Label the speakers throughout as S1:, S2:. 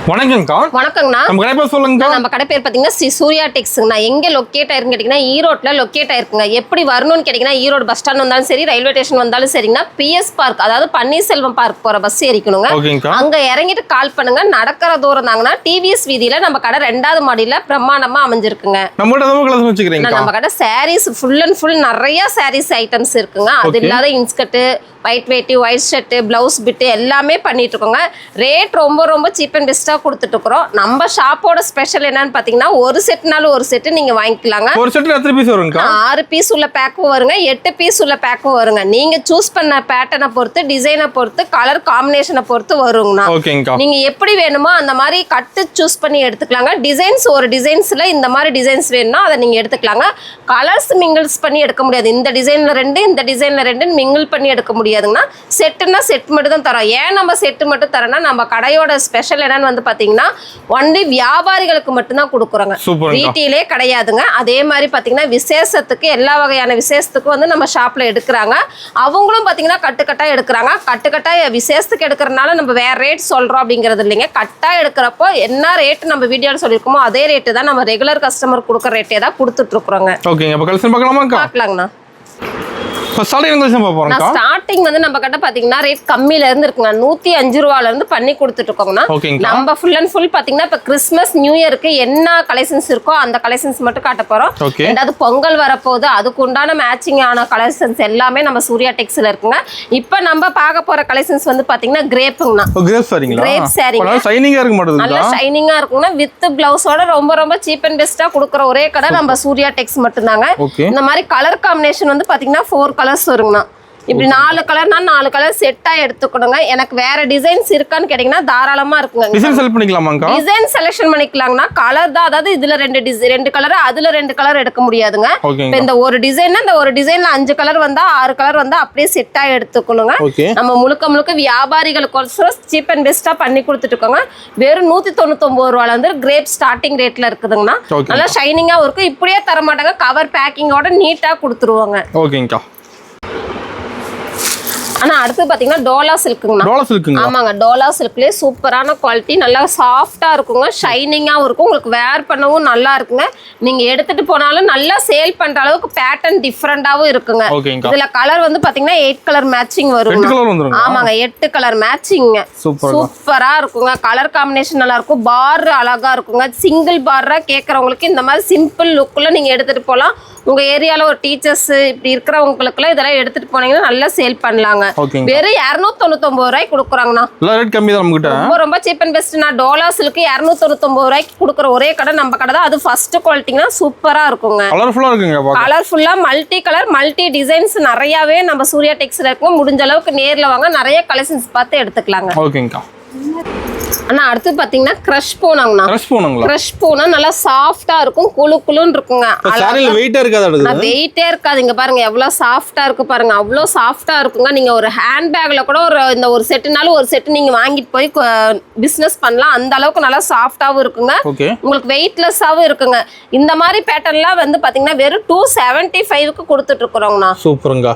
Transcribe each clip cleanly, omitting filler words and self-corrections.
S1: வணக்கம்க்கா.
S2: வணக்கங்கண்ணா.
S1: நம்ம கடை பேர் சொல்லுங்க.
S2: நம்ம கடை பேர் பார்த்தீங்கன்னா ஸ்ரீ சூர்யா டெக்ஸ்ங்கண்ணா. எங்கே லொக்கேட் ஆயிருக்குன்னு கேட்டிங்கன்னா ஈரோட்டில் லொக்கேட் ஆயிருக்குங்க. எப்படி வரணும்னு கேட்டிங்கன்னா ஈரோடு பஸ் ஸ்டாண்ட் வந்தாலும் சரி, ரயில்வே ஸ்டேஷன் வந்தாலும் சரிங்கன்னா பிஎஸ் பார்க், அதாவது பன்னீர்செல்வம் பார்க் போகிற பஸ் ஏறிக்கணுங்க. அங்கே இறங்கிட்டு கால் பண்ணுங்க. நடக்கிற தூரம் தாங்கன்னா டிவிஎஸ் வீதியில் நம்ம கடை 2வது மாடியில் பிரம்மாண்டமாக அமைஞ்சிருக்குங்க. நம்ம கடை சாரீஸ் ஃபுல் அண்ட் ஃபுல் நிறைய சாரீஸ் ஐட்டம்ஸ் இருக்குங்க. அது இல்லாத இன்ஸ்கர்ட்டு, ஒயிட் வெயிட்டி, ஒயிட் ஷர்ட்டு, ப்ளவுஸ் பிட்டு எல்லாமே பண்ணிட்டு இருக்கோங்க. ரேட் ரொம்ப ரொம்ப சீப் அண்ட் பெஸ்ட்டாக கொடுத்துட்டு இருக்கிறோம். நம்ம ஷாப்போட ஸ்பெஷல் என்னன்னு பார்த்தீங்கன்னா, ஒரு செட்னாலும் ஒரு செட்டு நீங்கள் வாங்கிக்கலாங்க.
S1: ஒரு செட்டில் எத்தனை பீஸ் வருங்க?
S2: 6 பீஸ் உள்ள பேக்கும் வருங்க, 8 பீஸ் உள்ள பேக்கும் வருங்க. நீங்கள் சூஸ் பண்ண பேட்டர்னை பொறுத்து, டிசைனை பொறுத்து, கலர் காம்பினேஷனை பொறுத்து வருங்கண்ணா. நீங்கள் எப்படி வேணுமோ அந்த மாதிரி கட்டு சூஸ் பண்ணி எடுத்துக்கலாங்க. டிசைன்ஸ் ஒரு டிசைன்ஸில் இந்த மாதிரி டிசைன்ஸ் வேணும்னா அதை நீங்கள் எடுத்துக்கலாங்க. கலர்ஸ் மிங்கிள்ஸ் பண்ணி எடுக்க முடியாது. இந்த டிசைனில் 2, இந்த டிசைனில் 2 மிங்கிள் பண்ணி எடுக்க முடியாது. செட்டுனா செட் மட்டும் தான் தரோம். ஏன் நம்ம செட்டு மட்டும் தரோம்னா, நம்ம கடையோட ஸ்பெஷல் என்னன்னு வந்து பாத்தீங்கன்னா ஒன்லி வியாபாரிகளுக்கு மட்டும்தான் கொடுக்குறோங்க. ரீட்டெயிலே கிடையாதுங்க. அதே மாதிரி பாத்தீங்கன்னா விசேஷத்துக்கு, எல்லா வகையான விசேஷத்துக்கும் வந்து நம்ம ஷாப்ல எடுக்கிறாங்க. அவங்களும் பாத்தீங்கன்னா கட்டுக்கட்டா எடுக்கிறாங்க. கட்டுக்கட்டா விசேஷத்துக்கு எடுக்கிறதுனால நம்ம வேற ரேட் சொல்றோம் அப்படிங்கிறது இல்லைங்க. கட்டா எடுக்கிறப்போ என்ன ரேட் நம்ம வீடியோல சொல்லியிருக்கோமோ அதே ரேட்டு தான் நம்ம ரெகுலர் கஸ்டமர் கொடுக்குற ரேட்டே தான் கொடுத்துட்டு இருக்கிறோங்க. பார்க்கலாங்கண்ணா. ஸ்டார்டிங் வந்து நம்ம கிட்ட பாத்தீங்கன்னா ரேட் கம்மியில இருந்து இருக்குங்க. 105 ரூபாயில இருந்து பண்ணி கொடுத்துட்டு இருக்கோங்கண்ணா. நம்ம ஃபுல் அண்ட் ஃபுல் பாத்தீங்கன்னா இப்ப கிறிஸ்மஸ் நியூ இயருக்கு என்ன கலெக்ஷன்ஸ் இருக்கோ அந்த கலெக்ஷன்ஸ் மட்டும் காட்ட போறோம். ரெண்டாவது பொங்கல் வரப்போகுது, அதுக்கு உண்டான மேட்சிங் ஆன கலெக்ஷன்ஸ் எல்லாமே நம்ம சூர்யா டெக்ஸ்ல இருக்குங்க. இப்ப நம்ம பார்க்க போற கலெக்ஷன்ஸ் வந்து பாத்தீங்கன்னா கிரேப்புங்கண்ணா. கிரேப் சாரி நல்லா ஷைனிங்கா இருக்குங்க. வித் பிளவுஸோட ரொம்ப ரொம்ப சீப் அண்ட் பெஸ்டா கொடுக்குற ஒரே கடை நம்ம சூர்யா டெக்ஸ் மட்டும் தாங்க. இந்த மாதிரி கலர் காம்பினேஷன் வந்து பாத்தீங்கன்னா 4 கலர்ஸ் வருங்கண்ணா. இப்படி 4 கலர்னா 4 கலர் செட்டா எடுத்துக்கணுங்க. எனக்கு வேற டிசைன்ஸ் இருக்கான்னு கேட்டீங்கன்னா தாராளமா இருக்குங்க. டிசைன் செலக்ஷன் பண்ணிக்கலாங்கன்னா கலர் தான், அதாவது இதுல 2 கலர், அதுல 2 கலர் எடுக்க முடியாதுங்க. இந்த ஒரு டிசைன், இந்த ஒரு டிசைன்ல 5 கலர் வந்தா 6 கலர் வந்தா அப்படியே செட்டா எடுத்துக்கணுங்க. நம்ம முழுக்க வியாபாரிகளுக்கு சீப் அண்ட் பெஸ்டா பண்ணி கொடுத்துட்டு இருக்கோங்க. வெறும் 199 ரூபாயில இருந்து கிரேப் ஸ்டார்டிங் ரேட்ல இருக்குதுங்கண்ணா. நல்லா ஷைனிங்கா இருக்கும். இப்படியே தர மாட்டாங்க, கவர் பேக்கிங்கோட நீட்டா கொடுத்துருவாங்க. ஆனா அடுத்து பாத்தீங்கன்னா டோலா சில்க்குங்கண்ணா. ஆமாங்க, டோலா சில்க்லயே சூப்பரான குவாலிட்டி, நல்லா சாஃப்டா இருக்குங்க, ஷைனிங்காவும் இருக்கும். உங்களுக்கு வேர் பண்ணவும் நல்லா இருக்குங்க. நீங்க எடுத்துட்டு போனாலும் நல்லா சேல் பண்ற அளவுக்கு பேட்டர்ன் டிஃபரெண்டாவும் இருக்குங்க. இதுல கலர் வந்து பாத்தீங்கன்னா 8 கலர் மேட்சிங் வரும். ஆமாங்க, 8 கலர் மேட்சிங்க. சூப்பரா இருக்குங்க. கலர் காம்பினேஷன் நல்லா இருக்கும். பார் அழகா இருக்குங்க. சிங்கிள் பார்ரா கேட்கறவங்களுக்கு இந்த மாதிரி சிம்பிள் லுக்ல நீங்க எடுத்துட்டு போலாம். உங்க ஏரியால ஒரு டீச்சர்ஸ் இப்படி இருக்கிறவங்களுக்குலாம் இதெல்லாம் எடுத்துட்டு போனீங்கன்னா நல்லா சேல் பண்ணலாங்க. வெறும் 299 ரூபாய்க்கு கொடுக்குறாங்கண்ணா. ரொம்ப ரொம்ப சீப் அண்ட் பெஸ்ட். நான் டோலா சில்க் 299 ரூபாய்க்கு கொடுக்குற ஒரே கடை நம்ம கடை தான். அது ஃபர்ஸ்ட் குவாலிட்டிங்கன்னா சூப்பரா இருக்குங்க. கலர்ஃபுல்லா மல்டி கலர், மல்டி டிசைன்ஸ் நிறையவே நம்ம சூர்யா டெக்ஸ்ல இருக்கும். முடிஞ்ச அளவுக்கு நேர்ல வாங்க, நிறைய கலெக்ஷன்ஸ் பார்த்து எடுத்துக்கலாங்க. ஆனா அடுத்து பாத்தீங்கன்னா கிரஷ் போனாங்கண்ணா. கிரஷ் போனா நல்லா சாஃப்டா இருக்கும், குளு குளுன்னு இருக்குங்க. வெயிட்டே இருக்காது. இங்க பாருங்க எவ்வளவு சாஃப்டா இருக்கு பாருங்க, அவ்வளவு சாஃப்டா இருக்குங்க. நீங்க ஒரு ஹேண்ட் பேக்ல கூட இந்த ஒரு செட்டுனாலும் ஒரு செட்டு நீங்க வாங்கிட்டு போய் பிசினஸ் பண்ணலாம். அந்த அளவுக்கு நல்லா சாஃப்டாவும் இருக்குங்க. உங்களுக்கு வெயிட்லெஸ்ஸாவும் இருக்குங்க. இந்த மாதிரி பேட்டர்ன்லாம் வந்து பாத்தீங்கன்னா வெறும் 275க்கு கொடுத்துட்டு இருக்கிறோங்கண்ணா. சூப்பருங்க.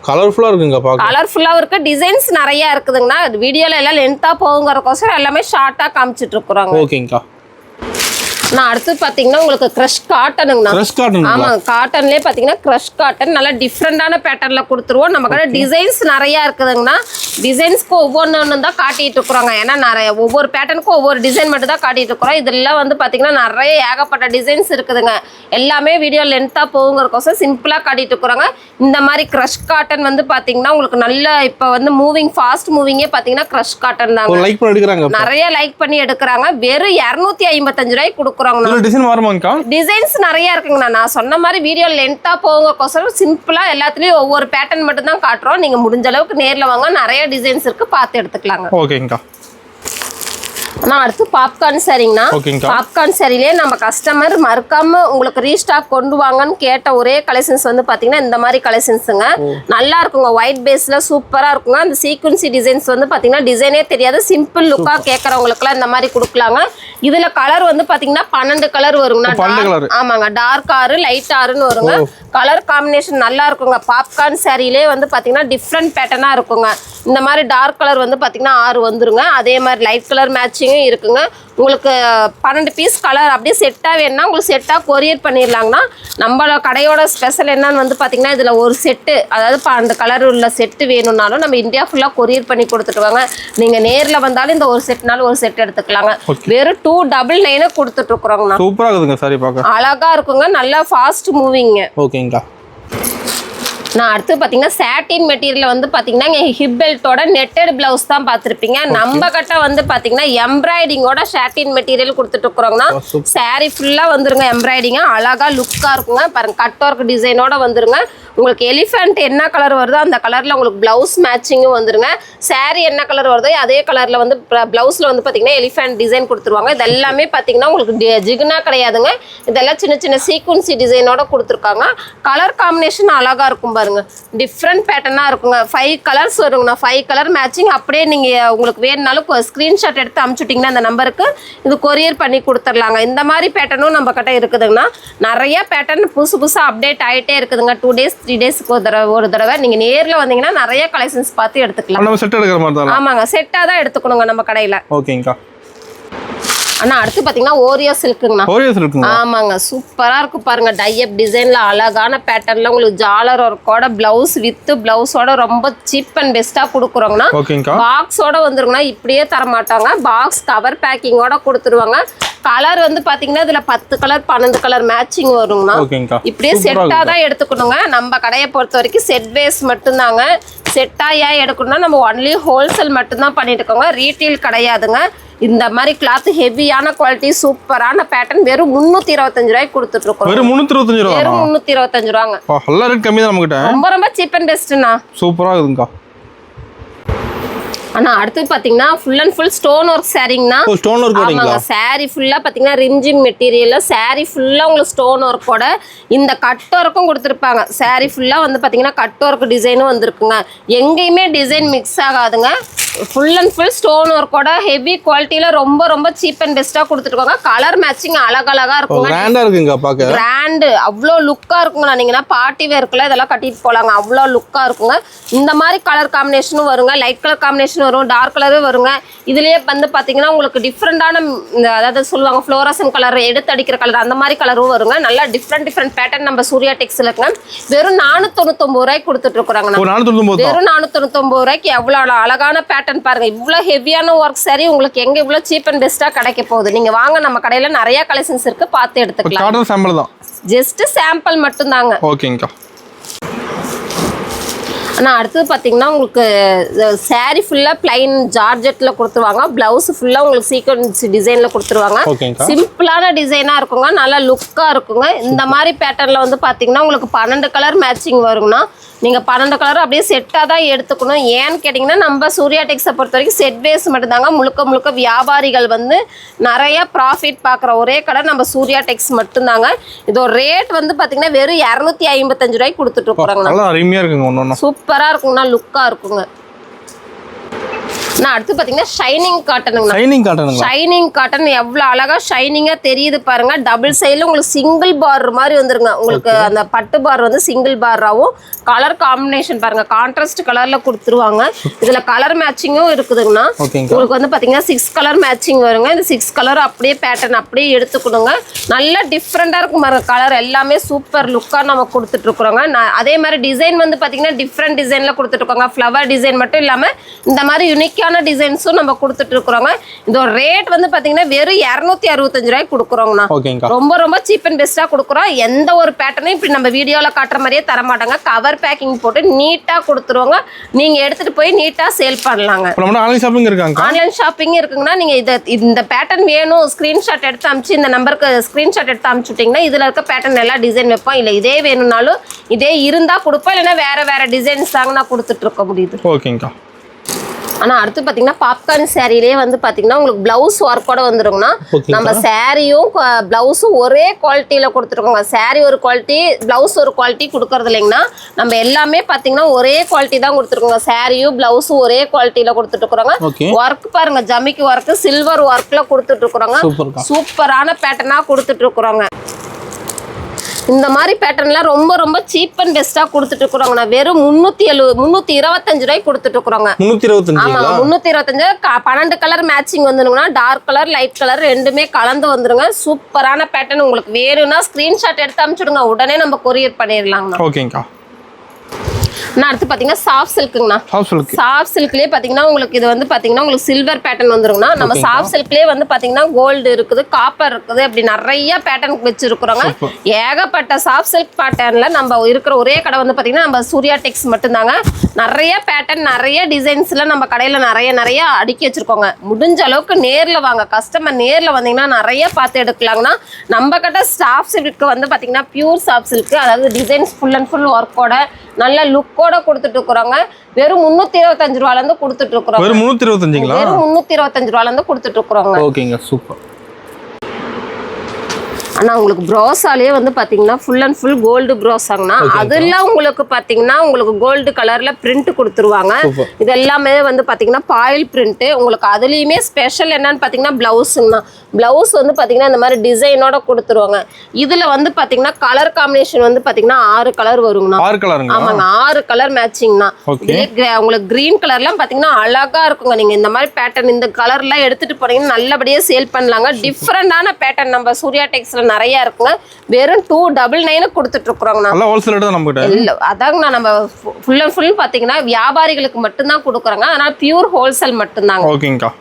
S1: கலர்ஃபுல்லா இருக்குங்க.
S2: கலர்ஃபுல்லா இருக்கு. டிசைன்ஸ் நிறைய இருக்குதுங்கண்ணா. வீடியோல எல்லாம் லென்த்தா போகுங்கறதுக்கோசரம் எல்லாமே ஷார்ட்டா காமிச்சிட்டு இருக்கோங்க.
S1: ஓகேங்கா.
S2: நான் அடுத்து பாத்தீங்கன்னா உங்களுக்கு கிரஷ் காட்டனுங்கண்ணா. ஆமா, காட்டன்லயே பாத்தீங்கன்னா கிரஷ் காட்டன் நல்லா டிஃப்ரெண்டான பேட்டர்ன்ல கொடுத்துருவோம். நம்ம கடை டிசைன்ஸ் நிறைய இருக்குதுங்கண்ணா. டிசைன்ஸ்க்கு ஒவ்வொன்னு தான் காட்டிட்டு இருக்கிறோங்க. ஏன்னா நிறைய ஒவ்வொரு பேட்டர்னுக்கும் ஒவ்வொரு டிசைன் மட்டும் தான் காட்டிட்டு இருக்கிறோம். இதெல்லாம் வந்து பாத்தீங்கன்னா நிறைய ஏகப்பட்ட டிசைன்ஸ் இருக்குதுங்க. எல்லாமே வீடியோ லென்த்தா போகுங்கறதுக்கோசரம் சிம்பிளா காட்டிட்டு இருக்கிறோங்க. இந்த மாதிரி கிரஷ் காட்டன் வந்து பாத்தீங்கன்னா உங்களுக்கு நல்ல இப்ப வந்து மூவிங், ஃபாஸ்ட் மூவிங்கே பாத்தீங்கன்னா கிரஷ் காட்டன் தாங்க. நிறைய லைக் பண்ணி எடுக்கிறாங்க. வெறும் 255 ரூபாய்க்கு டிசைன்ஸ் நிறைய இருக்குங்கண்ணா. நான் சொன்ன மாதிரி வீடியோ லென்த்தா போகுங்கறதுக்கோசரம் சிம்பிளா எல்லாத்துலயும் ஒவ்வொரு பேட்டர்ன் மட்டும் தான் காட்டுறோம். நீங்க முடிஞ்ச அளவுக்கு நேர்ல வாங்க, நிறைய டிசைன்ஸ் இருக்கு, பார்த்து எடுத்துக்கலாங்க. ஓகேங்கா. நான் அடுத்து பாப்கார்ன் சாரிங்கண்ணா. பாப்கார்ன் சாரிலே நம்ம கஸ்டமர் மறக்காம உங்களுக்கு ரீஸ்டாக் கொண்டு வாங்கன்னு கேட்ட ஒரே கலெக்ஷன்ஸ் வந்து பாத்தீங்கன்னா இந்த மாதிரி கலெக்ஷன்ஸுங்க. நல்லா இருக்குங்க. ஒயிட் பேஸ்ல சூப்பரா இருக்குங்க. அந்த சீக்வன்சி டிசைன்ஸ் வந்து பாத்தீங்கன்னா டிசைனே தெரியாது, சிம்பிள் லுக்கா கேட்கறவங்களுக்குலாம் இந்த மாதிரி கொடுக்கலாங்க. இதுல கலர் வந்து பாத்தீங்கன்னா 12 கலர் வருங்கண்ணா.
S1: 12 கலர்.
S2: ஆமாங்க, டார்க் ஆறு லைட் ஆறுன்னு வருங்க. கலர் காம்பினேஷன் நல்லா இருக்குங்க. பாப்கார்ன் சாரிலே வந்து பாத்தீங்கன்னா டிஃப்ரெண்ட் பேட்டர்னா இருக்குங்க. இந்த மாதிரி டார்க் கலர் வந்து பாத்தீங்கன்னா 6 வந்துருங்க. அதே மாதிரி லைட் கலர் மேட்சிங்கும் இருக்குங்க. உங்களுக்கு 12 பீஸ் கலர் அப்படியே செட்டா வேணும்னா உங்களுக்கு செட்டா கொரியர் பண்ணிடலாங்கண்ணா. நம்மளோட கடையோட ஸ்பெஷல் என்னன்னு வந்து பாத்தீங்கன்னா இதுல ஒரு செட்டு, அதாவது 12 கலர் உள்ள செட்டு வேணும்னாலும் நம்ம இந்தியா ஃபுல்லா கொரியர் பண்ணி கொடுத்துட்டுவாங்க. நீங்க நேர்ல வந்தாலும் இந்த ஒரு செட்னாலும் ஒரு செட் எடுத்துக்கலாங்க. வெறும் 299 கொடுத்துட்டு இருக்கிறோங்கண்ணா.
S1: சூப்பரா இருக்குங்க சாரி பார்க்க.
S2: அழகா இருக்குங்க, நல்லா ஃபாஸ்ட் மூவிங்க.
S1: ஓகேங்கா.
S2: நான் அடுத்து பார்த்தீங்கன்னா சாட்டின் மெட்டீரியல் வந்து பார்த்தீங்கன்னா இங்கே ஹிப் பெல்ட்டோட நெட்டட் பிளவுஸ் தான் பார்த்துருப்பீங்க. நம்ம கிட்ட வந்து பார்த்தீங்கன்னா எம்ப்ராய்டிங்கோட சாட்டின் மெட்டீரியல் கொடுத்துட்டு இருக்கிறோங்கன்னா சாரி ஃபுல்லாக வந்துருங்க. எம்ப்ராய்டிங்க அழகா லுக்காக இருக்குங்க. பாருங்க கட் ஒர்க் டிசைனோட வந்துருங்க. உங்களுக்கு எலிஃபென்ட் என்ன கலர் வருதோ அந்த கலரில் உங்களுக்கு ப்ளவுஸ் மேட்சிங்கும் வந்துருங்க. சாரி என்ன கலர் வருதோ அதே கலரில் வந்து ப்ளவுஸில் வந்து பார்த்தீங்கன்னா எலிஃபென்ட் டிசைன் கொடுத்துருவாங்க. இது எல்லாமே பார்த்தீங்கன்னா உங்களுக்கு ஜிகுனா கிடையாதுங்க. இதெல்லாம் சின்ன சின்ன சீக்வன்சி டிசைனோட கொடுத்துருக்காங்க. கலர் காம்பினேஷன் அழகாக இருக்கும் பாருங்க. டிஃப்ரெண்ட் பேட்டர்னாக இருக்குங்க. 5 கலர்ஸ் வருங்கண்ணா. 5 கலர் மேட்சிங் அப்படியே நீங்கள் உங்களுக்கு வேணுனாலும் ஸ்க்ரீன்ஷாட் எடுத்து அனுப்பிச்சுட்டிங்கன்னா அந்த நம்பருக்கு இது கொரியர் பண்ணி கொடுத்துர்லாங்க. இந்த மாதிரி பேட்டர்னும் நம்ம கிட்ட இருக்குதுங்கண்ணா. நிறைய பேட்டர்ன் புதுசு புதுசாக அப்டேட் ஆகிட்டே இருக்குதுங்க. 2 days 3 டேஸ்க்கு ஒரு தடவை நீங்கள் நேரில் வந்தீங்கன்னா நிறைய கலெக்ஷன்ஸ் பார்த்து எடுத்துக்கலாம்.
S1: நம்ம செட் எடுக்கிற மாதிரி தான்.
S2: ஆமாங்க, செட்டாக தான் எடுத்துக்கணுங்க நம்ம கடையில்.
S1: ஓகேங்கா.
S2: அண்ணா அடுத்து பார்த்தீங்கன்னா ஓரியோ சில்க்குங்கண்ணா.
S1: ஓரியோ சில்க்குங்க.
S2: ஆமாங்க, சூப்பராக இருக்கும் பாருங்க. டைப் டிசைனில் அழகான பேட்டர்னில் உங்களுக்கு ஜாலர் ஒர்க்கோட ப்ளவுஸ் வித் ப்ளவுஸோட ரொம்ப சீப் அண்ட் பெஸ்ட்டாக கொடுக்குறோங்கண்ணா. பாக்ஸோட வந்துருங்கண்ணா. இப்படியே தர மாட்டாங்க, பாக்ஸ் கவர் பேக்கிங்கோட கொடுத்துருவாங்க. கலர் வந்து பார்த்தீங்கன்னா இதில் 10 கலர் 12 கலர் மேட்சிங் வருங்கண்ணா. இப்படியே செட்டாக தான் எடுத்துக்கணுங்க. நம்ம கடையை பொறுத்த வரைக்கும் செட் பேஸ் மட்டும்தாங்க. செட்டாக ஏன் எடுக்கணும்னா நம்ம ஒன்லி ஹோல்சேல் மட்டும்தான் பண்ணிட்டு இருக்கோங்க, ரீட்டெயில் கிடையாதுங்க. இந்த மாதிரி கிளாத் ஹெவியான குவாலிட்டி சூப்பரான பேட்டர்ன் வெறும் 325 ரூபாய்க்கு கொடுத்துட்டு இருக்கோம்.
S1: வெறும் 325 ரூபாய்.
S2: வெறும் 325 ரூபாங்க.
S1: எல்லா ரேட் கம்மி தான் நம்ம கிட்ட.
S2: ரொம்ப ரொம்ப சீப் அண்ட் பெஸ்ட்னா.
S1: சூப்பரா இருக்குங்க.
S2: ஆனா அடுத்து பாத்தீங்கன்னா full and full stone work சாரிங்கண்ணா.
S1: ஸ்டோன் ஒர்க்
S2: ஆமாங்க, சாரி ஃபுல்லா பாத்தீங்கன்னா ரிஞ்சிங் மெட்டீரியல்ல சாரி ஃபுல்லா உங்களுக்கு ஸ்டோன் ஒர்க்கோட இந்த கட் ஒர்க்கும் கொடுத்துருப்பாங்க. சாரி ஃபுல்லா வந்து பாத்தீங்கன்னா கட் ஒர்க் டிசைனும் வந்திருக்குங்க. எங்கேயுமே டிசைன் மிக்ஸ் ஆகாதுங்க. ஃபுல் அண்ட் ஃபுல் ஸ்டோன் ஒர்க்கோட ஹெவி குவாலிட்டியில ரொம்ப ரொம்ப சீப் அண்ட் பெஸ்டா கொடுத்துருக்காங்க. கலர் மேட்சிங் அழகழகா இருக்குங்க.
S1: கிராண்டா இருக்குங்க பாக்க.
S2: கிராண்ட் அவ்வளோ லுக்கா இருக்குங்க. நீங்கன்னா பார்ட்டி வேர்க்குள்ள இதெல்லாம் கட்டிட்டு போலாங்க. அவ்வளோ லுக்கா இருக்குங்க. இந்த மாதிரி கலர் காம்பினேஷனும் வருங்க. லைட் கலர் காம்பினேஷன் வரும், டார்க் கலரும் வருங்க. இதுலயே வந்து பாத்தீங்கன்னா உங்களுக்கு டிஃப்ரெண்டான அதாவது சொல்லுவாங்க ஃப்ளோரசன் கலர், எடுத்து அடிக்கிற கலர், அந்த மாதிரி கலரும் வருங்க. நல்லா டிஃப்ரெண்ட் பேட்டர்ன் நம்ம சூர்யா டெக்ஸ்ல இருக்குங்க. வெறும் 499 ரூபாய்க்கு கொடுத்துட்டு இருக்கிறாங்க. வெறும் 499 ரூபாய்க்கு எவ்வளவு அழகான பேட்டர்ன் பாருங்க. இவ்வளவு ஹெவியான ஒர்க் சாரி உங்களுக்கு எங்க இவ்வளவு சீப் அண்ட் பெஸ்டா கிடைக்க போகுது. நீங்க வாங்க, நம்ம கடையில நிறைய கலெக்ஷன்ஸ் இருக்கு, பார்த்து எடுத்துக்கலாம்.
S1: காட்டன் சாம்பிள் தான்.
S2: ஜஸ்ட் சாம்பிள் மட்டும் தாங்க.
S1: ஓகேங்கா.
S2: ஆனால் அடுத்தது பார்த்தீங்கன்னா உங்களுக்கு சாரீ ஃபுல்லாக பிளைன் ஜார்ஜெட்டில் கொடுத்துருவாங்க. ப்ளவுஸ் ஃபுல்லாக உங்களுக்கு சீக்வன்ஸ் டிசைனில் கொடுத்துருவாங்க. சிம்பிளான டிசைனாக இருக்குங்க, நல்லா லுக்காக இருக்குங்க. இந்த மாதிரி பேட்டர்னில் வந்து பார்த்தீங்கன்னா உங்களுக்கு 12 கலர் மேட்சிங் வருங்கண்ணா. நீங்கள் 12 கலரும் அப்படியே செட்டாக தான் எடுத்துக்கணும். ஏன்னு கேட்டிங்கன்னா நம்ம சூர்யா டெக்ஸை பொறுத்த வரைக்கும் செட் பேஸ் மட்டும்தாங்க. முழுக்க வியாபாரிகள் வந்து நிறைய ப்ராஃபிட் பார்க்குற ஒரே கடை நம்ம சூர்யா டெக்ஸ் மட்டும்தாங்க. இதோட ரேட் வந்து பார்த்தீங்கன்னா வெறும் 255 ரூபாய்க்கு கொடுத்துட்டு இருக்கிறாங்க. சூப்பராக இருக்குங்கண்ணா, லுக்காக இருக்குங்க. நான் அடுத்து பார்த்தீங்கன்னா ஷைனிங் காட்டனுங்க. ஷைனிங் காட்டன் எவ்வளோ அழகாக ஷைனிங்காக தெரியுது பாருங்க. டபுள் சைடில் உங்களுக்கு சிங்கிள் பார் மாதிரி வந்துருங்க. உங்களுக்கு அந்த பட்டு பார் வந்து சிங்கிள் பாராகவும் கலர் காம்பினேஷன் பாருங்க, கான்ட்ராஸ்ட் கலரில் கொடுத்துருவாங்க. இதில் கலர் மேட்சிங்கும் இருக்குதுங்கண்ணா. உங்களுக்கு வந்து பார்த்தீங்கன்னா 6 கலர் மேட்சிங் வருங்க. இந்த 6 கலர் அப்படியே பேட்டர்ன் அப்படியே எடுத்துக்கணுங்க. நல்லா டிஃப்ரெண்டாக இருக்கும் பாருங்க. கலர் எல்லாமே சூப்பர் லுக்காக நம்ம கொடுத்துட்ருக்குறோங்க. அதே மாதிரி டிசைன் வந்து பார்த்தீங்கன்னா டிஃப்ரெண்ட் டிசைனில் கொடுத்துட்ருக்கோங்க. ஃப்ளவர் டிசைன் மட்டும் இல்லாமல் இந்த மாதிரி யூனிக்கான டிசைன்ஸும் நம்ம கொடுத்துட்டு இருக்கிறோங்க. இதோட ரேட் வந்து பாத்தீங்கன்னா வெறும் 265 ரூபாய்க்கு கொடுக்குறோங்கண்ணா. ரொம்ப சீப் அண்ட் பெஸ்டா கொடுக்குறோம். எந்த ஒரு பேட்டர்னும் இப்படி நம்ம வீடியோல காட்டுற மாதிரியே தர மாட்டாங்க. கவர் பேக்கிங் போட்டு நீட்டா கொடுத்துருவாங்க. நீங்க எடுத்துட்டு போய் நீட்டா சேல் பண்ணலாங்க. ஆன்லைன் ஷாப்பிங் இருக்குங்கன்னா நீங்க இந்த பேட்டர்ன் வேணும் ஸ்கிரீன்ஷாட் எடுத்து அனுப்பிச்சு இந்த நம்பருக்கு ஸ்கிரீன்ஷாட் எடுத்து அனுப்பிச்சுட்டீங்கன்னா இதுல இருக்க பேட்டர்ன் எல்லாம் டிசைன் வைப்போம். இல்ல இதே வேணும்னாலும் இதே இருந்தா கொடுப்போம், இல்லைன்னா வேற டிசைன்ஸ் தாங்க நான் கொடுத்துட்டு இருக்க முடியுது. ஆனா அடுத்து பாத்தீங்கன்னா பாப்கார்ன் சாரிலேயே வந்து பாத்தீங்கன்னா உங்களுக்கு பிளவுஸ் ஒர்க்கோட வந்துருங்கண்ணா. நம்ம சாரியும் பிளவுஸும் ஒரே குவாலிட்டியில கொடுத்துருக்கோங்க. சாரி ஒரு குவாலிட்டி, பிளவுஸ் ஒரு குவாலிட்டி கொடுக்கறது இல்லைங்கண்ணா. நம்ம எல்லாமே பாத்தீங்கன்னா ஒரே குவாலிட்டி தான் கொடுத்துருக்கோங்க. சாரியும் பிளவுஸும் ஒரே குவாலிட்டியில கொடுத்துட்டு இருக்கிறோங்க. ஒர்க் பாருங்க, ஜமிக்கி ஒர்க் சில்வர் ஒர்க்ல கொடுத்துட்டு இருக்கிறோங்க. சூப்பரான பேட்டர்னா கொடுத்துட்டு இருக்கிறோங்க. இந்த மாதிரி பேட்டர்ன்லாம் ரொம்ப ரொம்ப சீப் அண்ட் பெஸ்டா கொடுத்துட்டு இருக்கிறோங்க. வெறும் 325 ரூபாய்க்கு கொடுத்துட்டு இருக்கிறோங்க.
S1: 325.
S2: ஆமாங்க, 325. 12 கலர் மேட்சிங் வந்துருங்கன்னா டார்க் கலர் லைட் கலர் ரெண்டுமே கலந்து வந்துருங்க. சூப்பரான பேட்டர்ன். உங்களுக்கு வேணும்னா ஸ்கிரீன்ஷாட் எடுத்து அனுப்பிச்சுடுங்க, உடனே நம்ம கொரியர் பண்ணிடலாங்கண்ணா.
S1: ஓகேங்கக்கா.
S2: நான் அடுத்து பாத்தீங்கன்னா சாஃப்ட் சில்க்குங்கண்ணா. சாஃப்ட் சில்க்லயே பாத்தீங்கன்னா உங்களுக்கு இது வந்து பாத்தீங்கன்னா உங்களுக்கு சில்வர் பேட்டர்ன் வந்துருங்கண்ணா. நம்ம சாஃப்ட் சில்க்லயே வந்து பாத்தீங்கன்னா கோல்டு இருக்குது, காப்பர் இருக்குது, அப்படி நிறைய பேட்டர்ன் வச்சிருக்கிறோங்க. ஏகப்பட்ட சாஃப்ட் சில்க் பேட்டர்ன்ல நம்ம இருக்கிற ஒரே கடை வந்து பாத்தீங்கன்னா நம்ம சூர்யா டெக்ஸ் மட்டும்தாங்க. நிறைய பேட்டர்ன் நிறைய டிசைன்ஸ்ல நம்ம கடையில நிறைய அடுக்கி வச்சிருக்கோங்க. முடிஞ்ச அளவுக்கு நேர்ல வாங்க, கஸ்டமர் நேர்ல வந்தீங்கன்னா நிறைய பார்த்து எடுக்கலாங்கன்னா. நம்ம கிட்ட சாஃப்ட் சில்க் வந்து பாத்தீங்கன்னா பியூர் சாஃப்ட் சில்க், அதாவது டிசைன்ஸ் ஃபுல் அண்ட் ஃபுல் ஒர்க்கோட நல்ல லுக்கோட கொடுத்துட்டு இருக்கிறோங்க. வெறும் 325 ரூபாயில இருந்து கொடுத்துட்டு இருக்கிறோம்.
S1: வெறும் 325ங்களா?
S2: வெறும் 325 ரூபாயில இருந்து கொடுத்துட்டு இருக்கிறோங்க.
S1: ஓகேங்க, சூப்பர்.
S2: ஆனா உங்களுக்கு ப்ரோஸாலே வந்து பாத்தீங்கன்னா ஃபுல் அண்ட் ஃபுல் கோல்டு ப்ரோஸாங்கண்ணா. அதெல்லாம் உங்களுக்கு பாத்தீங்கன்னா உங்களுக்கு கோல்டு கலர்ல பிரிண்ட் கொடுத்துருவாங்க. இது எல்லாமே வந்து பாத்தீங்கன்னா பாயில் பிரிண்ட். உங்களுக்கு அதுலயுமே ஸ்பெஷல் என்னன்னு பாத்தீங்கன்னா பிளவுஸுங்கண்ணா. பிளவுஸ் வந்து பாத்தீங்கன்னா இந்த மாதிரி டிசைனோட கொடுத்துருவாங்க. இதுல வந்து பாத்தீங்கன்னா கலர் காம்பினேஷன் வந்து பாத்தீங்கன்னா 6 கலர் வருங்கண்ணா.
S1: 6 கலருங்க?
S2: ஆமாங்க, 6 கலர் மேட்சிங்ண்ணா. உங்களுக்கு கிரீன் கலர்லாம் பாத்தீங்கன்னா அழகா இருக்குங்க. நீங்க இந்த மாதிரி பேட்டர்ன் இந்த கலர்லாம் எடுத்துட்டு போனீங்கன்னா நல்லபடியா சேல் பண்ணலாங்க. டிஃப்ரெண்டான பேட்டர்ன் நம்ம சூர்யா டெக்ஸ்ல நிறைய இருக்குங்க. வெறும் 299 கொடுத்துட்டு இருக்கிறோங்க.
S1: நல்ல ஹோல்சேல் ரேட் தான் நம்ம கிட்ட.
S2: இல்ல அதாங்க நம்ம ஃபுல் அண்ட் ஃபுல் பாத்தீங்கன்னா வியாபாரிகளுக்கு மட்டும் தான் கொடுக்குறோங்க. அதனால பியூர் ஹோல்சேல் மட்டும் தாங்க.
S1: ஓகேங்கக்கா.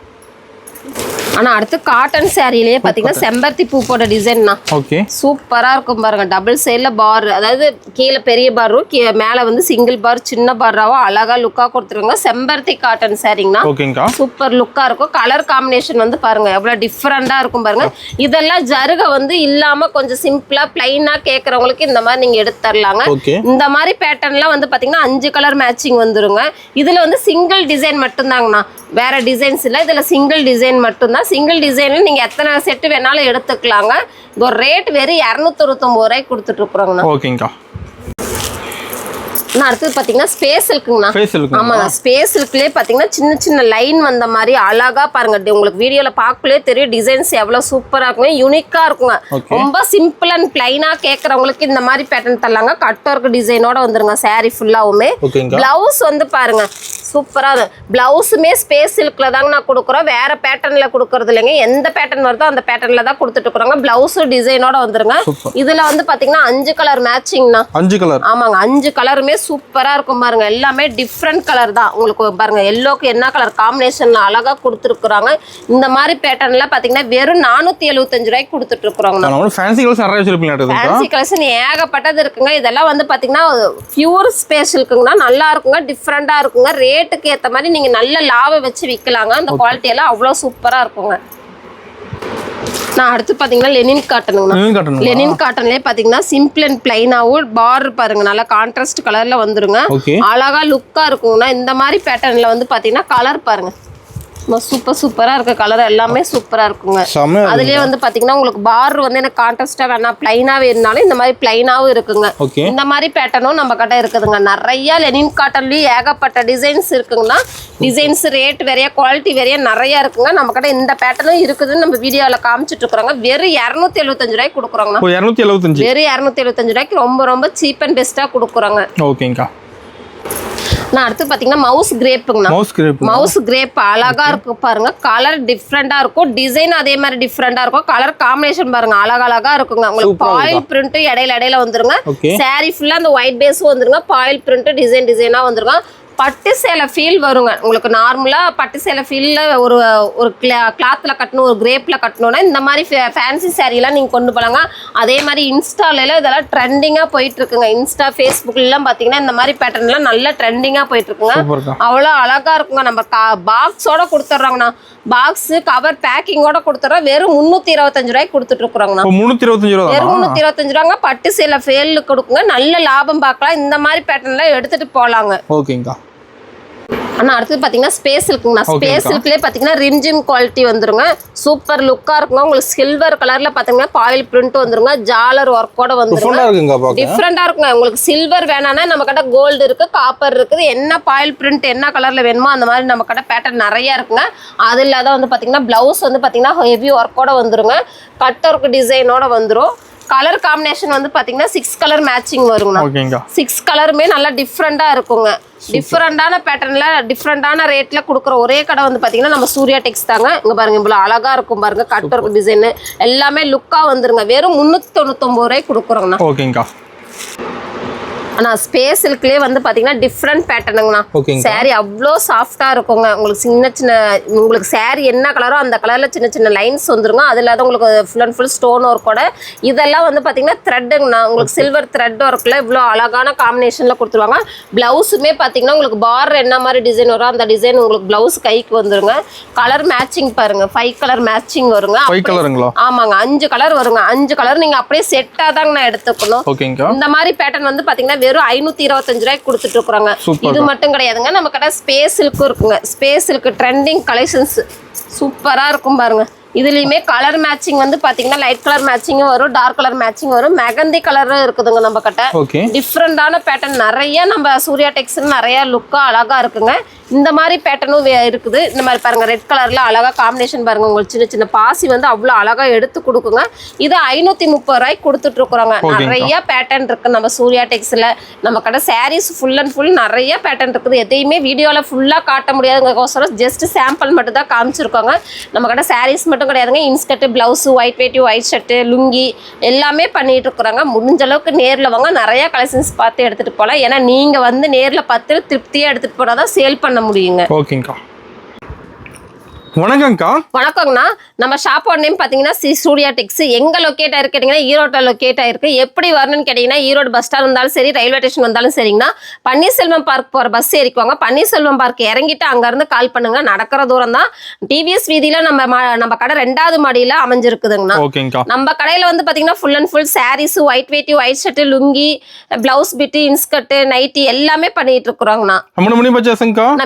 S2: ஆனா அடுத்து காட்டன் சாரிலேயே பாத்தீங்கன்னா செம்பருத்தி பூ போட்ட டிசைன் தான்.
S1: ஓகே,
S2: சூப்பரா இருக்கும் பாருங்க. டபுள் சைடுல பார், அதாவது கீழே பெரிய பாரும் மேல வந்து சிங்கிள் பார் சின்ன பார்ராவோ அழகா லுக்கா கொடுத்துருங்க. செம்பருத்தி காட்டன் சாரிங்கண்ணா.
S1: ஓகேங்கக்கா.
S2: சூப்பர் லுக்கா இருக்கும். கலர் காம்பினேஷன் வந்து பாருங்க எவ்வளவு டிஃப்ரெண்டா இருக்கும் பாருங்க. இதெல்லாம் ஜருக வந்து இல்லாம கொஞ்சம் சிம்பிளா பிளைனா கேக்குறவங்களுக்கு இந்த மாதிரி நீங்க எடுத்து தரலாங்க. இந்த மாதிரி பேட்டர்ன்லாம் வந்து பாத்தீங்கன்னா 5 கலர் மேட்சிங் வந்துருங்க. இதுல வந்து சிங்கிள் டிசைன் மட்டும் தாங்கண்ணா, வேற டிசைன்ஸ் இல்ல. இதுல சிங்கிள் டிசைன் மட்டும் தான். சிங்கிள் டிசைன்ல நீங்க எத்தனை செட் வேணாலும் எடுத்துக்கலாங்க. இது ஒரு ரேட் வெறும் 299 ரூபாய்க்கு கொடுத்துட்டு இருக்கிறோங்கண்ணா.
S1: ஓகேங்கக்கா.
S2: அடுத்தது பாத்தீங்கன்னா ஸ்பேஸ் இருக்குங்கண்ணா. ஆமாங்க, ஸ்பேஸ் சில்க்லயே பாத்தீங்கன்னா சின்ன சின்ன லைன் வந்த மாதிரி அழகா பாருங்க. உங்களுக்கு வீடியோல பார்க்கலே தெரியும் டிசைன்ஸ் எவ்வளவு சூப்பரா இருக்குங்க, யூனிக்கா இருக்குங்க. ரொம்ப சிம்பிள் அண்ட் பிளைனா கேக்குறவங்களுக்கு இந்த மாதிரி பேட்டர்ன் தரலாங்க. கட் ஒர்க் டிசைனோட வந்துருங்க சாரி ஃபுல்லாவுமே. பிளவுஸ் வந்து பாருங்க சூப்பரா. பிளவுஸுமே ஸ்பேஸ் சில்க்ல தாங்க நான் கொடுக்குறோம், வேற பேட்டர்ன்ல கொடுக்கறது இல்லைங்க. எந்த பேட்டர்ன் வருதோ அந்த பேட்டர்ன்ல தான் கொடுத்துட்டு இருக்கிறோங்க. பிளவுஸ் டிசைனோட வந்துருங்க. இதுல வந்து பாத்தீங்கன்னா 5 கலர் மேட்சிங்னா. 5 கலர்? ஆமாங்க, 5 கலருமே சூப்பரா இருக்கும் பாருங்க. எல்லாமே டிஃப்ரெண்ட் கலர் தான். உங்களுக்கு பாருங்க எல்லோக்கு என்ன கலர் காம்பினேஷன்ல அழகா கொடுத்துருக்குறாங்க. இந்த மாதிரி பேட்டர்ன்ல பாத்தீங்கன்னா வெறும் 475 ரூபாய்க்கு கொடுத்துட்டு இருக்கிறோங்க.
S1: ஃபேன்சி கலர்ஸ் நிறைய வச்சிருப்பீங்க.
S2: ஃபேன்சி கலர்ஸ் ஏகப்பட்டது இருக்குங்க. இதெல்லாம் வந்து பாத்தீங்கன்னா பியூர் ஸ்பேஸ் இருக்குங்கன்னா நல்லா இருக்குங்க, டிஃப்ரெண்டா இருக்குங்க. ரேட்டுக்கு ஏத்த மாதிரி நீங்க நல்ல லாபம் வச்சு விற்கலாங்க. அந்த குவாலிட்டி எல்லாம் அவ்வளவு சூப்பரா இருக்குங்க. நான் அடுத்து பாத்தீங்கன்னா லெனின் காட்டனுங்க. லெனின் காட்டன்லயே பாத்தீங்கன்னா சிம்பிள் அண்ட் பிளைனாவும் பார் பாருங்க நல்லா கான்ட்ராஸ்ட் கலர்ல வந்துருங்க. அழகா லுக்கா இருக்குங்கண்ணா. இந்த மாதிரி பேட்டர்ன்ல வந்து பாத்தீங்கன்னா கலர் பாருங்க சூப்பரா இருக்க கலர் எல்லாமே சூப்பரா இருக்குங்க. அதுலயே வந்து பாத்தீங்கன்னா உங்களுக்கு பார் வந்து எனக்கு கான்ட்ராஸ்டா வேணாம் பிளைனாவே இருந்தாலும் இந்த மாதிரி பிளைனாவும் இருக்குங்க. இந்த மாதிரி பேட்டர்னும் நம்ம கிட்ட இருக்குதுங்க. நிறைய லெனின் காட்டன்லயும் ஏகப்பட்ட டிசைன்ஸ் இருக்குங்கன்னா டிசைன்ஸ் ரேட் வேறையா குவாலிட்டி வேறையா நிறைய இருக்குங்க. நம்ம கிட்ட இந்த பேட்டர்னும் இருக்குதுன்னு நம்ம வீடியோல காமிச்சிட்டு இருக்கிறோங்க. வெறும் 275 ரூபாய்க்கு கொடுக்குறோங்க. வெறும் 275 ரூபாய்க்கு ரொம்ப ரொம்ப சீப் அண்ட் பெஸ்டா கொடுக்குறோங்க.
S1: ஓகேங்கா.
S2: நான் அடுத்து பாத்தீங்கன்னா மவுஸ் கிரேப் அழகா இருக்கு பாருங்க. கலர் டிஃப்ரெண்டா இருக்கும், டிசைன் அதே மாதிரி டிஃப்ரெண்டா இருக்கும். கலர் காம்பினேஷன் பாருங்க அழகழகா இருக்குங்க. உங்களுக்கு பாயில் பிரிண்ட் இடையில வந்துருங்க. சாரி ஃபுல்லா அந்த ஒயிட் பேஸும் வந்துருங்க. பாயில் பிரிண்ட் டிசைனா வந்துருங்க. பட்டு சேலை ஃபீல் வருங்க. உங்களுக்கு நார்மலா பட்டு சேலை ஃபீல்ல ஒரு கிளாத்ல கட்டணும், ஒரு கிரேப்ல கட்டணும்னா இந்த மாதிரி ஃபேன்சி சாரீலாம் நீங்க கொண்டு போலாங்க. அதே மாதிரி இன்ஸ்டால இதெல்லாம் ட்ரெண்டிங்கா போயிட்டு இருக்குங்க. இன்ஸ்டா ஃபேஸ்புக்ல எல்லாம் பாத்தீங்கன்னா இந்த மாதிரி பேட்டர்ன்லாம் நல்ல ட்ரெண்டிங்கா போயிட்டு இருக்குங்க. அவ்வளோ அழகா இருக்குங்க. நம்ம பாக்ஸோட கொடுத்துட்றாங்கண்ணா. பாக்ஸ் கவர் பேக்கிங்கோட கொடுத்துட்றோம். வெறும் 325 ரூபாய்க்கு கொடுத்துட்டு இருக்கிறோங்கண்ணா. வெறும் 325 ரூபாங்க. பட்டு சேலை ஃபேல் கொடுக்குங்க. நல்ல லாபம் பார்க்கலாம். இந்த மாதிரி பேட்டர்ன்லாம் எடுத்துட்டு போலாங்க.
S1: ஓகேங்கா.
S2: ஆனா அடுத்து பாத்தீங்கன்னா ஸ்பேஸ் இருக்குங்கண்ணா. ஸ்பேஸ் சில்க்லயே பாத்தீங்கன்னா ரிம்ஜிம் குவாலிட்டி வந்துருங்க. சூப்பர் லுக்கா இருக்குங்க. உங்களுக்கு சில்வர் கலர்ல பாத்தீங்கன்னா பாயில் பிரிண்ட் வந்துருங்க. ஜாலர் ஒர்க்கோட வந்துருங்க. டிஃப்ரெண்டா இருக்குங்க. உங்களுக்கு சில்வர் வேணாம்னா நம்ம கிட்ட கோல்டு இருக்கு, காப்பர் இருக்குது. என்ன பாயில் பிரிண்ட் என்ன கலர்ல வேணுமோ அந்த மாதிரி நம்ம கிட்ட பேட்டர்ன் நிறைய இருக்குங்க. அது இல்லாத வந்து பாத்தீங்கன்னா பிளவுஸ் வந்து பாத்தீங்கன்னா ஹெவி ஒர்க்கோட வந்துருங்க. கட் ஒர்க் டிசைனோட வந்துரும். கலர் காம்பினேஷன் வந்து பாத்தீங்கன்னா 6 கலர் மேட்சிங் வருங்க. 6 கலருமே நல்லா டிஃப்ரெண்டா இருக்குங்க. டிஃப்ரெண்டான பேட்டர்ன்ல டிஃப்ரெண்டான ரேட்ல கொடுக்குற ஒரே கடை வந்து பாத்தீங்கன்னா நம்ம சூர்யா டெக்ஸ் தாங்க. இங்க பாருங்க இவ்வளவு அழகா இருக்கும் பாருங்க. கட் ஒர்க் டிசைன் எல்லாமே லுக்கா வந்துருங்க. வெறும் 399 ரூபாய் கொடுக்குறோங்கண்ணா.
S1: ஓகேங்கா.
S2: ஆனா ஸ்பேஸ் சில்க்லயே வந்து பாத்தீங்கன்னா டிஃப்ரெண்ட் பேட்டர்னுங்கண்ணா. சாரி அவ்வளோ சாஃப்டா இருக்குங்க. உங்களுக்கு சின்ன சின்ன உங்களுக்கு சாரி என்ன கலரோ அந்த கலர்ல சின்ன சின்ன லைன்ஸ் வந்துருங்க. அது இல்லாத உங்களுக்கு ஃபுல் அண்ட் ஃபுல் ஸ்டோன் ஒர்க்கோட இதெல்லாம் வந்து பாத்தீங்கன்னா த்ரெட்டுங்கண்ணா. உங்களுக்கு சில்வர் த்ரெட் ஒர்க்ல இவ்வளோ அழகான காம்பினேஷன்ல கொடுத்துருவாங்க. பிளவுஸுமே பாத்தீங்கன்னா உங்களுக்கு பார்டர் என்ன மாதிரி டிசைன் வரும் அந்த டிசைன் உங்களுக்கு பிளவுஸ் கைக்கு வந்துருங்க. கலர் மேட்சிங் பாருங்க. 5 கலர் மேட்சிங் வருங்க. ஆமாங்க 5 கலர் வருங்க. 5 கலர் நீங்க அப்படியே செட்டா தாங்க நான் எடுத்துக்கணும். இந்த மாதிரி பேட்டர்ன் வந்து பாத்தீங்கன்னா வெறும் 525 ரூபாய்க்கு கொடுத்துட்டு இருக்கிறோங்க. இது மட்டும் கிடையாதுங்க. நம்ம கிட்ட ஸ்பேஸ் சில்க் இருக்குங்க. ஸ்பேஸ் சில்க் ட்ரெண்டிங் கலெக்ஷன்ஸ் சூப்பரா இருக்கும் பாருங்க. இதுலயுமே கலர் மேட்சிங் வந்து பாத்தீங்கன்னா லைட் கலர் மேட்சிங்கும் வரும், டார்க் கலர் மேட்சிங் வரும், மெகந்தி கலரும் இருக்குதுங்க நம்ம கிட்ட. டிஃப்ரெண்டான பேட்டர்ன் நிறைய நம்ம சூர்யா டெக்ஸ் நிறைய லுக்கா அழகா இருக்குங்க. இந்த மாதிரி பேட்டர்னும் இருக்குது. இந்த மாதிரி பாருங்க ரெட் கலர்ல அழகா காம்பினேஷன் பாருங்க. உங்களுக்கு சின்ன சின்ன பாசி வந்து அவ்வளோ அழகா எடுத்து கொடுக்குங்க. இது 530 ரூபாய்க்கு கொடுத்துட்டு இருக்கிறோங்க. நிறைய பேட்டர்ன் இருக்கு நம்ம சூர்யா டெக்ஸ்ல. நம்ம கடை சாரீஸ் ஃபுல் அண்ட் ஃபுல் நிறைய பேட்டர்ன் இருக்குது. எதையுமே வீடியோல ஃபுல்லா காட்ட முடியாதுங்கோசரம் ஜஸ்ட் சாம்பிள் மட்டும் தான் காமிச்சிருக்காங்க. நம்ம கடை சாரீஸ் மட்டும் கிடையாதுங்க. இன்ஸ்கர்ட், பிளவுஸ், ஒயிட் வேட்டி, ஒயிட் ஷர்ட், லுங்கி எல்லாமே பண்ணிட்டு இருக்கிறாங்க. முடிஞ்ச அளவுக்கு நேரில் வாங்க. நிறைய கலெக்ஷன்ஸ் பார்த்து எடுத்துட்டு போகலாம். ஏன்னா நீங்க வந்து நேரில் பார்த்து திருப்தியா எடுத்துட்டு போனாதான் சேல் பண்ண முடியுங்க.
S1: ஓகேங்கா. வணக்கம்க்கா.
S2: வணக்கங்கண்ணா. நம்ம ஷாப்போட நேம் பார்த்தீங்கன்னா சூர்யா டெக்ஸ். எங்கே லொக்கேட் ஆயிருக்கு கேட்டிங்கன்னா ஈரோட்டில் லொக்கேட் ஆயிருக்கு. எப்படி வரணும்னு கேட்டிங்கன்னா ஈரோடு பஸ் ஸ்டாண்ட் வந்தாலும் சரி, ரயில்வே ஸ்டேஷன் வந்தாலும் சரிங்கண்ணா, பன்னீர்செல்வம் பார்க் போகிற பஸ் ஏறிக்குவாங்க. பன்னீர்செல்வம் பார்க் இறங்கிட்டு அங்கேருந்து கால் பண்ணுங்க. நடக்கிற தூரம் தான். டிவிஎஸ் வீதியில் நம்ம கடை 2வது மாடியில் அமைஞ்சிருக்குதுங்கண்ணா. நம்ம கடையில் வந்து பார்த்தீங்கன்னா full and full sarees, white வேட்டி, white shirt, lungi, blouse bit, inskirt, nighty எல்லாமே பண்ணிட்டு இருக்கிறோங்கண்ணா.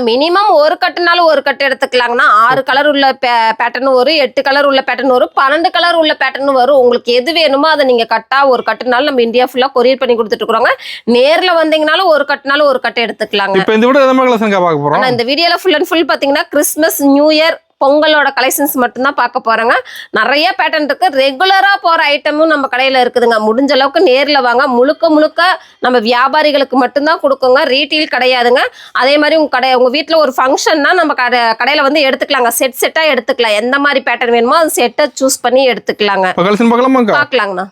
S2: மினிமம் ஒரு கட்டுனாலும் ஒரு கட்டு எடுத்துக்கலாங்கண்ணா. 6 கலர் உள்ள பேட்டர்ன் வரும், 8 கலர் உள்ள பேட்டர்ன் வரும், 12 கலர் உள்ள பேட்டர்ன் வரும். உங்களுக்கு எது வேணுமோ அதை நீங்க கட்டா ஒரு கட்டுனாலும் நம்ம இந்தியா ஃபுல்லா கொரியர் பண்ணி கொடுத்துட்டு இருக்கோங்க. நேர்ல வந்தீங்கனாலும் ஒரு கட்டுனாலும் ஒரு கட்டு எடுத்துக்கலாங்க.
S1: இப்போ இந்த வீடியோ எந்த மாதிரி கலெக்ஷன் பார்க்க போறோம்? ஆனா
S2: இந்த வீடியோல ஃபுல் அண்ட் ஃபுல் பாத்தீங்கன்னா கிறிஸ்மஸ், நியூ இயர், பொங்கலோட கலெக்ஷன்ஸ் மட்டும்தான் பார்க்க போறாங்க. நிறைய பேட்டர்ன் இருக்கு. ரெகுலரா போற ஐட்டமும் நம்ம கடையில இருக்குதுங்க. முடிஞ்ச அளவுக்கு நேர்ல வாங்க. முழுக்க நம்ம வியாபாரிகளுக்கு மட்டும்தான் கொடுக்குங்க. ரீட்டெயில் கிடையாதுங்க. அதே மாதிரி உங்க வீட்டுல ஒரு ஃபங்க்ஷன்னா நம்ம கடையில வந்து எடுத்துக்கலாங்க. செட்டா எடுத்துக்கலாம். எந்த மாதிரி பேட்டர்ன் வேணுமோ அந்த செட்டை சூஸ் பண்ணி எடுத்துக்கலாங்க. பார்க்கலாங்கண்ணா.